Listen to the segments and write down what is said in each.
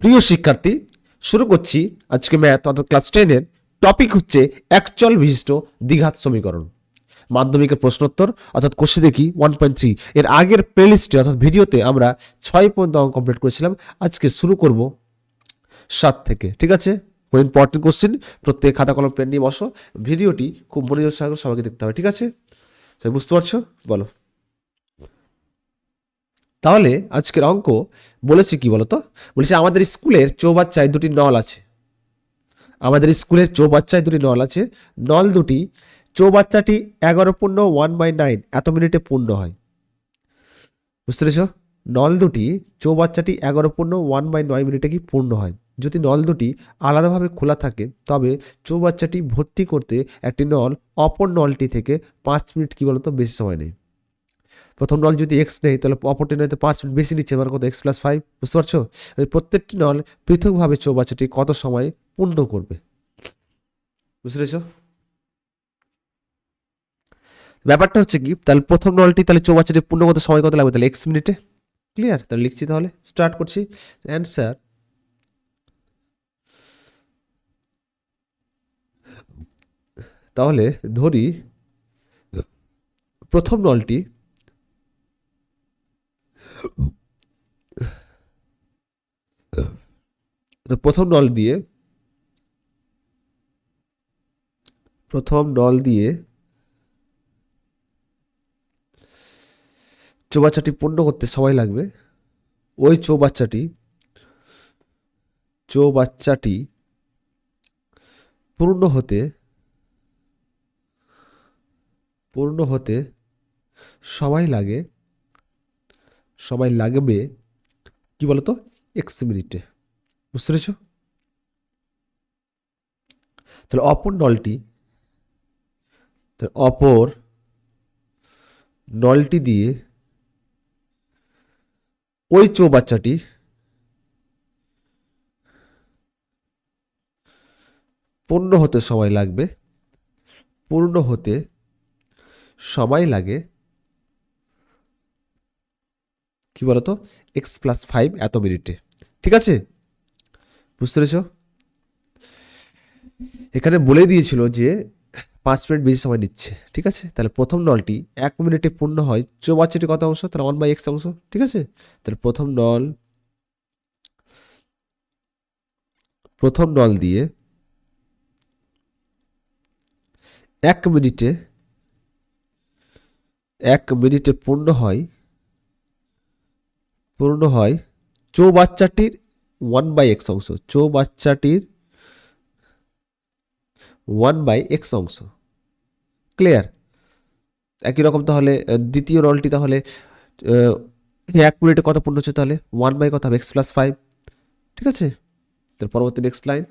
প্রিয় শিক্ষার্থী, শুরু করছি আজকে ম্যাথ অর্থাৎ ক্লাস 10-এর টপিক হচ্ছে একচল বিশিষ্ট দ্বিঘাত সমীকরণ। মাধ্যমিকের প্রশ্নোত্তর অর্থাৎ কোশ্চেন দেখি 1.3 এর আগের প্লেলিস্টে অর্থাৎ ভিডিওতে আমরা 6 পর্যন্ত অঙ্ক কমপ্লিট করেছিলাম। আজকে শুরু করব 7 থেকে। ঠিক আছে, খুব ইম্পর্টেন্ট কোশ্চেন। প্রত্যেক খাতা কলম পেন নিয়ে বসো। ভিডিওটি খুব মনোযোগ সহকারে সবাইকে দেখতে হবে। ঠিক আছে, সবাই বুঝতে পারছো? বলো। তাহলে আজকের অঙ্ক বলেছে কি বলতো? বলেছে আমাদের স্কুলের চৌবাচ্চায় দুটি নল আছে। আমাদের স্কুলের চৌবাচ্চায় দুটি নল আছে। নল দুটি চৌবাচ্চাটি 11.1/9 এত মিনিটে পূর্ণ হয়। বুঝতে পেরেছ? নল দুটি চৌবাচ্চাটি 11.1/9 মিনিটে কি পূর্ণ হয়। যদি নল দুটি আলাদাভাবে খোলা থাকে তবে চৌবাচ্চাটি ভর্তি করতে একটি নল অপর নলটি থেকে 5 মিনিট কি বলতো বেশি সময় নেই। প্রথম নল যদি এক্স নেই তাহলে অপরটি নয়তো 5 মিনিট বেশি নিচ্ছে, মানে কত? x+5। বুঝতে পারছো? প্রত্যেকটি নল পৃথকভাবে চৌবাচ্চাটি কত সময় পূর্ণ করবে। বুঝতে পেরেছ? ব্যাপারটা হচ্ছে কি, তাহলে প্রথম নলটি তাহলে চৌবাচ্চাটি পূর্ণ করতে সময় কত লাগবে? তাহলে এক্স মিনিটে। ক্লিয়ার? তাহলে লিখছি, তাহলে স্টার্ট করছি। অ্যান্সার তাহলে ধরি প্রথম নলটি প্রথম নল দিয়ে চৌবাচ্চাটি পূর্ণ করতে সময় লাগবে। ওই চৌবাচ্চাটি পূর্ণ হতে সময় লাগবে কি বলতো? এক্স মিনিটে। বুঝতে পেরেছ? তাহলে অপর নলটি দিয়ে ওই চৌবাচ্চাটি পূর্ণ হতে সময় লাগে কি বলতো? x+5 এত মিনিটে। ঠিক আছে, বুঝতে পেরেছ? এখানে বলে দিয়েছিল যে 5 মিনিট বেশি সময় নিচ্ছে। ঠিক আছে, তাহলে প্রথম নলটি 1 মিনিটে পূর্ণ হয়। চৌবাচ্চাটি কত অংশ? তাহলে 1/x অংশ। ঠিক আছে, তাহলে প্রথম নল দিয়ে 1 মিনিটে পূর্ণ হয় চৌবাচ্চাটির 1/x অংশ। 1/x অংশ। ক্লিয়ার? একই রকম তাহলে দ্বিতীয় নলটি তাহলে 1 মিনিটে কত পূর্ণ হচ্ছে? তাহলে 1 কত হবে? x+5। ঠিক আছে, তাহলে পরবর্তী নেক্সট লাইন।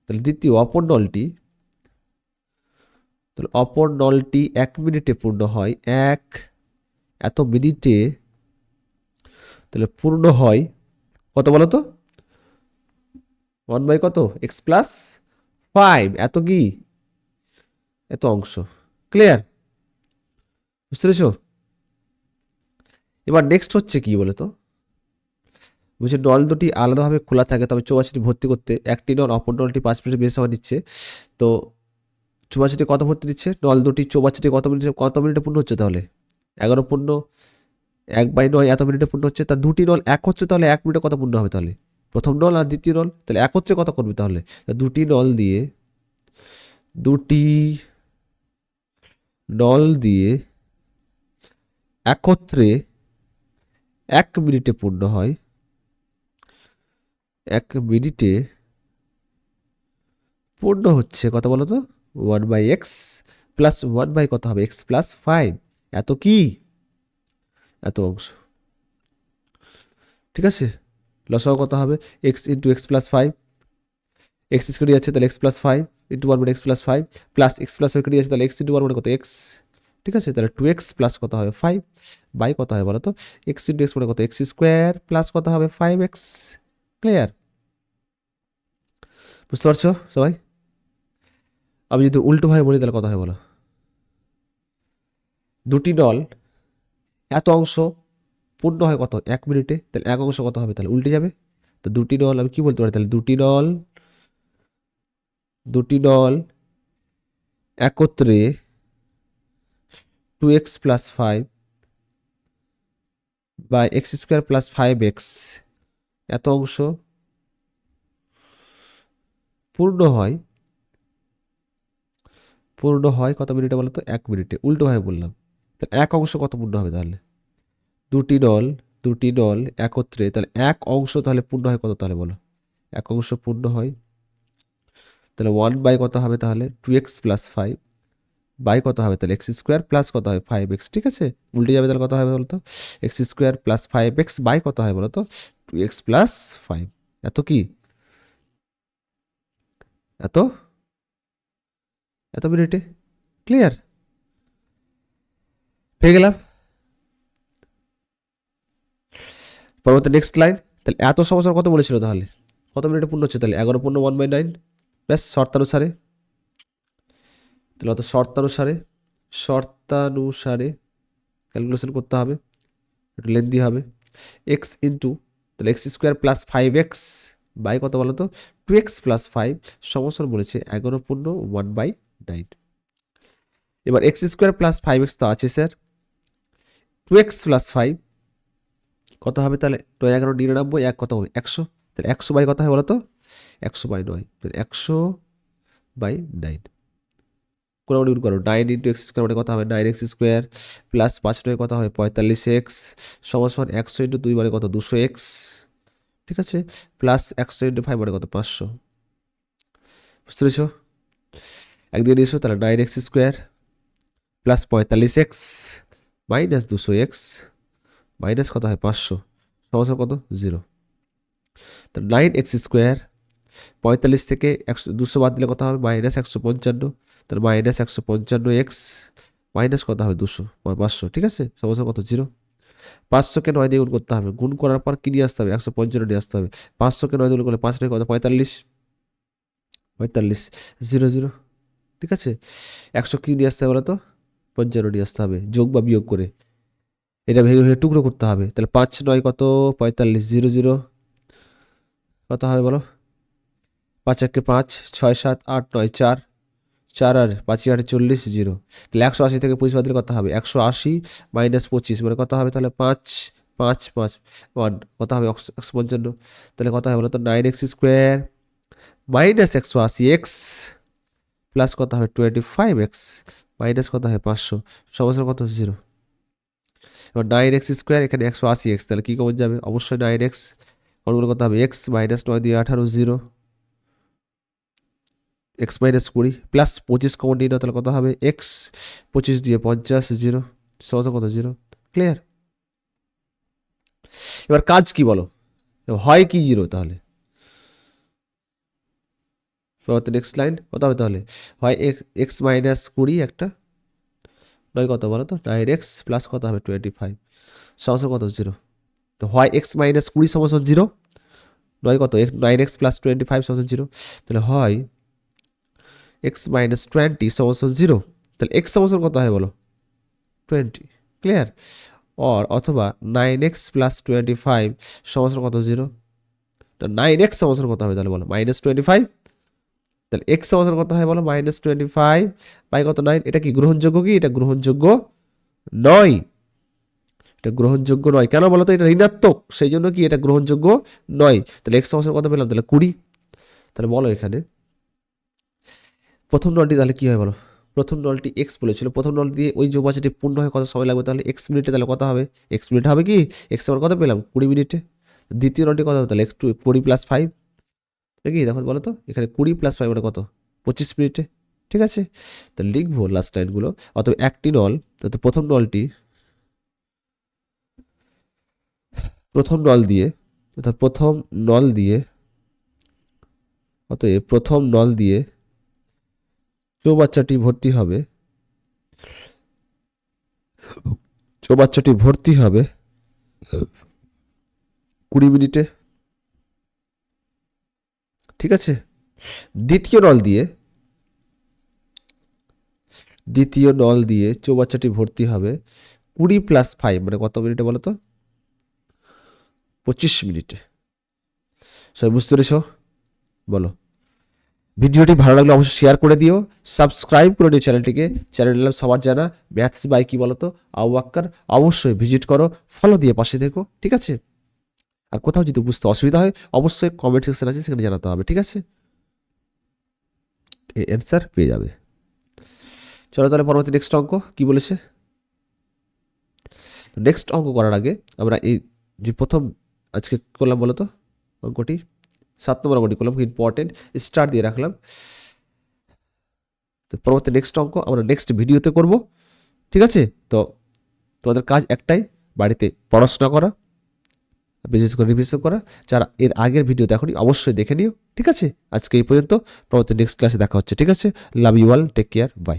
তাহলে দ্বিতীয় অপর নলটি 1 মিনিটে পূর্ণ হয়। এত মিনিটে তাহলে পূর্ণ হয় কত বলো তো? 1 কত? x+5 এত অংশ। ক্লিয়ার? বুঝতে পেরেছো? এবার নেক্সট হচ্ছে কি বলতো? বুঝছে নল দুটি আলাদাভাবে খোলা থাকে তবে চৌবাচ্চাটি ভর্তি করতে একটি নল অপর নলটি 5 মিনিট বেশি সময় নিচ্ছে। তো চৌবাচ্চাটি কত ভর্তি দিচ্ছে? নল দুটি চৌবাচ্চাটি কত মিনিটে পূর্ণ হচ্ছে? তাহলে 11 পূর্ণ 1/9 এত মিনিটে পূর্ণ হচ্ছে। তার দুটি নল এক হচ্ছে, তাহলে 1 মিনিটে কত পূর্ণ হবে? তাহলে প্রথম নল আর দ্বিতীয় নল তাহলে একত্রে কত করবে? তাহলে দুটি নল দিয়ে একত্রে 1 মিনিটে পূর্ণ হয়। 1 মিনিটে পূর্ণ হচ্ছে কত বলো তো? 1/x প্লাস 1 কত হবে? x+5 এত অংশ। ঠিক আছে, লসাগু কত হবে? x into x+5। এক্স কেটে যাচ্ছে তাহলে x+5 into 1 x+5 plus x+5 কেটে যাচ্ছে তাহলে x ইন্টু 1 কত? x। ঠিক আছে, তাহলে 2x প্লাস কত হবে? 5 বাই কত হয় বলো তো? x ইন্টু x কত? x² প্লাস কত হবে? 5x। ক্লিয়ার? বুঝতে পারছো সবাই? আমি যদি উল্টো ভাবে বলি তাহলে কত হয় বলো? দুটি নল এত অংশ পূর্ণ হয় কত? 1 মিনিটে। তাহলে 1 অংশ কত হবে? তাহলে উল্টে যাবে। তো দুটি নল আমি কি বলতে পারি তাহলে, দুটি নল একত্রে 2x প্লাস 5 বা এক্স স্কোয়ার প্লাস 5x এত অংশ পূর্ণ হয় কত মিনিটে বলো তো, 1 মিনিটে। উল্টোভাবে বললাম, তাহলে এক অংশ কত পূর্ণ হবে তাহলে, দুটি নল একত্রে, তাহলে এক অংশ তাহলে পূর্ণ হয় কত তাহলে বলো, এক অংশ পূর্ণ হয় তাহলে 1 বাই কত হবে তাহলে 2x প্লাস 5 বাই কত হবে তাহলে এক্স স্কোয়ার প্লাস কত হবে 5x। ঠিক আছে, উল্টে যাবে তাহলে কত হবে বলতো, x square plus 5x by কত হয় বলতো 2x প্লাস 5। এত কি, এত এত মিনিটে। ক্লিয়ার হয়ে গেলাম। পরবর্তী নেক্সট লাইন, তাহলে এত সমস্যার কত বলেছিল তাহলে, কত মিনিটে পূর্ণ হচ্ছে তাহলে 11 পূর্ণ 1/9। ব্যাস শর্তানুসারে, তাহলে অত শর্তানুসারে ক্যালকুলেশন করতে হবে, একটু লেন্দি হবে। এক্স ইন্টু, তাহলে x square plus 5x by কত বলো তো 2x প্লাস 5 সমস্যার বলেছে 11 পূর্ণ 1/9। এবার এক্স স্কোয়ার প্লাস 5x তো আছে স্যার, 2x প্লাস 5 কত হবে তাহলে 9 11 99 এক কত হবে 100, তাহলে 100 বাই কত হয় বলো তো 100/9, তাহলে 100/9 কোনাকুনি গুণ করো, 9 ইন্টু এক্স স্কোয়ার মানে কত হবে 9x স্কোয়ার প্লাস 5 কত হবে 45x সমান 100 ইন্টু 2 মানে কত 200x। ঠিক আছে, প্লাস 100 ইন্টু 5 মানে কত 500। বুঝতে পেরেছো, একদিকে নিয়েছো তাহলে 9x square plus 45x minus 200x minus কত হয় 500 সমান কত 0। তাহলে 9x স্কোয়ার 45 থেকে 200 বাদ দিলে কত হবে মাইনাস 155, তাহলে মাইনাস 155x মাইনাস কত হবে 500। ঠিক আছে, সমস্যা কত 0। 500কে 9 দিয়ে গুণ করতে হবে, গুণ করার পর কি নিয়ে আসতে হবে 155 নিয়ে আসতে হবে। 500কে 9 দিয়ে গুণ করলে 5 কত 45 0 0। ঠিক আছে, 100 কি নিয়ে আসতে হবে বলো তো 55 নিয়ে আসতে হবে যোগ বা বিয়োগ করে, এটা ভেঙে ভেঙে টুকরো করতে হবে। তাহলে 5 9 কত 45 0 0 কত হবে বলো, 5 1 5 6 7 8 9 4 4 আর 5 8 40 0। তাহলে 180 থেকে 25 বাদ দিলে কত হবে 180 মাইনাস 25 মানে কত হবে তাহলে 5 5 5 1 কত হবে 155। তাহলে কত হবে বলো তো 9x square minus 180x plus কত হবে 25x মাইনাস কত হয় 500 সমস্যা কত 0। এবার 9x স্কোয়ার এখানে 180x, তাহলে কি কমন যাবে অবশ্যই 9x, কতগুলো কত হবে x মাইনাস 9 দিয়ে 18 0, এক্স মাইনাস 20 প্লাস 25 কমন নিয়ে নাও, তাহলে কত হবে এক্স 25 দিয়ে 50 0 সমস্যা কত 0। ক্লিয়ার, এবার কাজ কি বলো, হয় কি 0 তাহলে, নেক্সট লাইন কত হবে তাহলে, হয় এক্স মাইনাস 20 একটা, নয় কত বলো তো 9x প্লাস কত হবে 25 সমস্যা কত 0। তো হয় এক্স মাইনাস 20 সমস্যা 0, নয় কত 9x প্লাস 25 সমস্যা 0, তাহলে হয় এক্স মাইনাস 20 সমস্যা 0, তাহলে এক্স সমস্যা কত হয় বলো 20। ক্লিয়ার, অথবা 9x প্লাস 25 সমস্যার কত 0, তো 9x সমস্যার কত হবে তাহলে বলো মাইনাস 25, তাহলে x সমস্যার কত হয় বলো মাইনাস 25 বাই কত 9। এটা কি গ্রহণযোগ্য, কি এটা গ্রহণযোগ্য নয়, এটা গ্রহণযোগ্য নয় কেন বলো তো, এটা ঋণাত্মক সেই জন্য কি এটা গ্রহণযোগ্য নয়। তাহলে x সমস্যার কত পেলাম তাহলে 20। তাহলে বলো এখানে প্রথম নলটি তাহলে কি হয় বলো, প্রথম নলটি এক্স বলেছিল, প্রথম নল দিয়ে ওই যোগবাচটি পূর্ণ হয় কত সময় লাগবে তাহলে এক্স মিনিটে, তাহলে কত হবে এক্স মিনিট হবে কি এক্স আমার কত পেলাম 20 মিনিটে। দ্বিতীয় নলটি কত হবে তাহলে একটু 20 প্লাস 5 দেখি দেখো বলো তো, এখানে 20 প্লাস 5 মানে কত 25 মিনিটে। ঠিক আছে, তো লিখবো লাস্ট লাইনগুলো, অথবা একটি নল, তো প্রথম নল দিয়ে অর্থাৎ প্রথম নল দিয়ে চৌবাচ্চাটি ভর্তি হবে 20 মিনিটে। ঠিক আছে, দ্বিতীয় নল দিয়ে চৌবাচ্চাটি ভর্তি হবে 20 প্লাস 5 মানে কত মিনিটে বলো তো 25 মিনিটে। সবাই বুঝতে পেরেছো? বলো। ভিডিওটি ভালো লাগলে অবশ্যই শেয়ার করে দিও, সাবস্ক্রাইব করে দিও চ্যানেলটিকে। চ্যানেলের নাম সবার জানা ম্যাথস বাই কি বলতো আবু বাক্কার। অবশ্যই ভিজিট করো, ফলো দিয়ে পাশে দেখো, ঠিক আছে? আর কোথাও যদি বুঝতে অসুবিধা হয় অবশ্যই কমেন্ট সেকশন আছে, সেখানে জানাতে হবে, ঠিক আছে? এই অ্যান্সার পেয়ে যাবে। চলো তাহলে পরবর্তী নেক্সট অঙ্ক কি বলেছে। নেক্সট অঙ্ক করার আগে আমরা এই যে প্রথম আজকে করলাম বলো তো অঙ্কটি, 7 নম্বর অঙ্কটি করলাম, ইম্পর্টেন্ট স্টার দিয়ে রাখলাম। তো পরবর্তী নেক্সট অঙ্ক আমরা নেক্সট ভিডিওতে করব, ঠিক আছে? তো তোমাদের কাজ একটাই, বাড়িতে পড়াশোনা করা, বিশেষ করে রিভিশন করা। যারা এর আগের ভিডিও দেখোনি অবশ্যই দেখে নিও, ঠিক আছে? আজকে এই পর্যন্ত, পরবর্তী নেক্সট ক্লাসে দেখা হচ্ছে, ঠিক আছে? Love you all, take care, by.